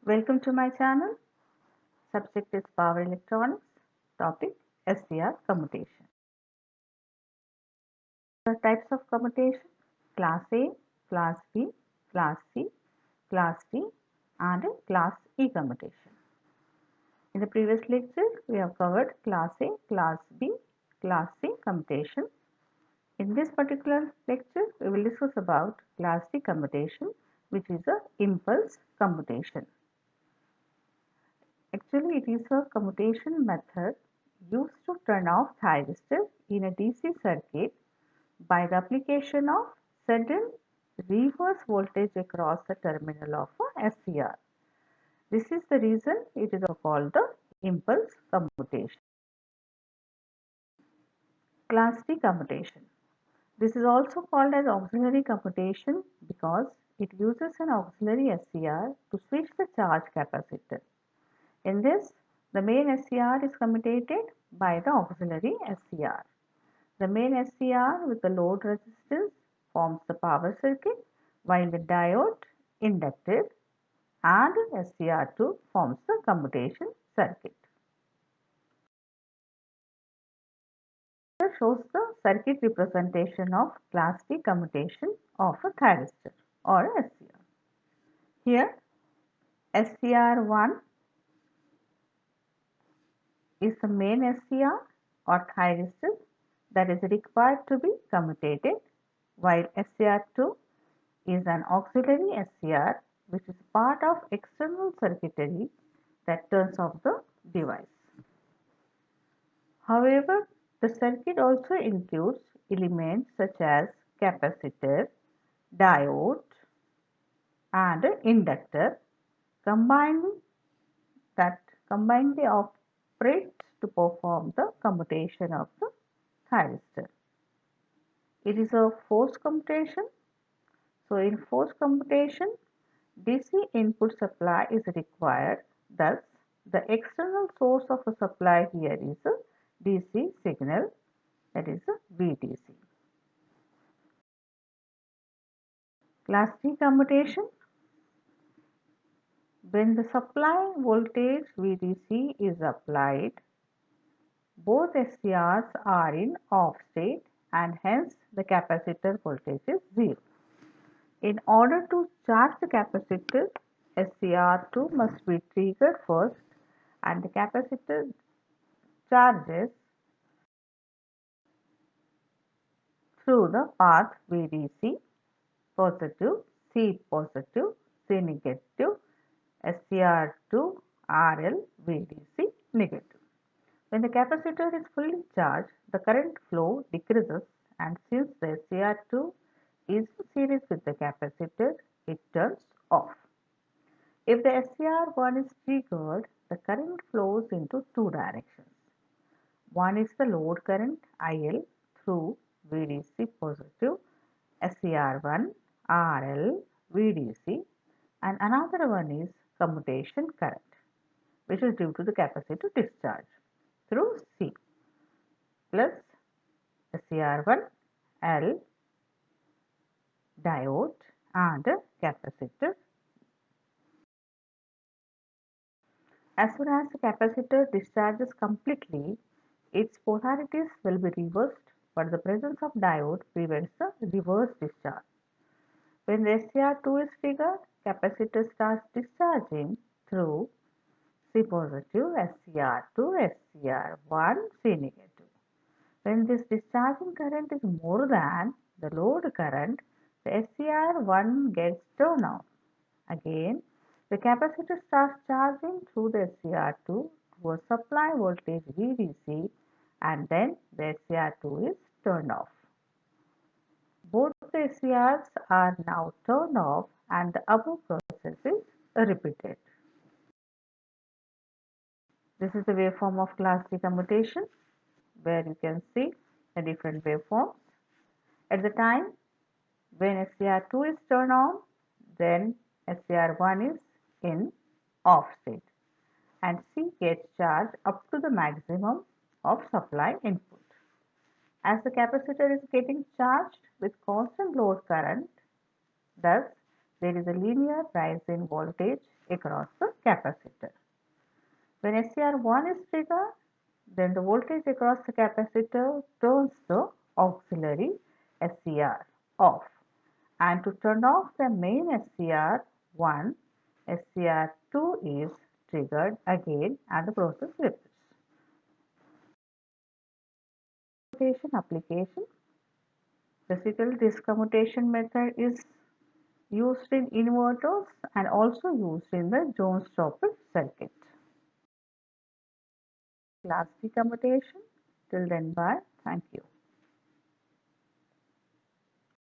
Welcome to my channel. Subject is Power Electronics. Topic SCR commutation. The types of commutation: Class A, Class B, Class C, Class D, and Class E commutation. In the previous lecture, we have covered Class A, Class B, Class C commutation. In this particular lecture, we will discuss about Class D commutation, which is a impulse commutation. Actually, it is a commutation method used to turn off thyristor in a DC circuit by the application of sudden reverse voltage across the terminal of a SCR. This is the reason it is called the impulse commutation. Class D commutation. This is also called as auxiliary commutation because it uses an auxiliary SCR to switch the charge capacitor. In this, the main SCR is commutated by the auxiliary SCR. The main SCR with the load resistance forms the power circuit, while the diode, inductor, and SCR2 forms the commutation circuit. Here shows the circuit representation of Class D commutation of a thyristor or SCR. Here, SCR1 is the main SCR or thyristor that is required to be commutated, while SCR2 is an auxiliary SCR which is part of external circuitry that turns off the device. However, the circuit also includes elements such as capacitor, diode, and inductor combinedly operate to perform the commutation of the thyristor. It is a forced commutation. So, in forced commutation, DC input supply is required. Thus, the external source of a supply here is a DC signal, that is a VDC. Class D commutation. When the supply voltage VDC is applied, both SCRs are in off state and hence the capacitor voltage is 0. In order to charge the capacitor, SCR2 must be triggered first and the capacitor charges through the path VDC positive, C positive, C negative, SCR2 RL VDC negative. When the capacitor is fully charged, the current flow decreases, and since the SCR2 is in series with the capacitor, it turns off. If the SCR1 is triggered, the current flows into two directions. One is the load current IL through VDC positive SCR1 RL VDC, and another one is commutation current, which is due to the capacitor discharge through C plus SCR1 L diode and capacitor. As soon as the capacitor discharges completely, its polarities will be reversed, but the presence of diode prevents the reverse discharge. When the SCR2 is triggered, capacitor starts discharging through C positive, SCR2, SCR1, C negative. When this discharging current is more than the load current, the SCR1 gets turned off. Again, the capacitor starts charging through the SCR2 to a supply voltage VDC, and then the SCR2 is turned off. Both the SCRs are now turned off and the above process is repeated. This is the waveform of Class D commutation, where you can see the different waveforms. At the time when SCR2 is turned on, then SCR1 is in off state and C gets charged up to the maximum of supply input. As the capacitor is getting charged with constant load current, thus there is a linear rise in voltage across the capacitor. When SCR1 is triggered, then the voltage across the capacitor turns the auxiliary SCR off. And to turn off the main SCR1, SCR2 is triggered again and the process repeats. Application. Residual discommutation method is used in inverters and also used in the Jones-Chopin circuit. Class D commutation. Till then, bye. Thank you.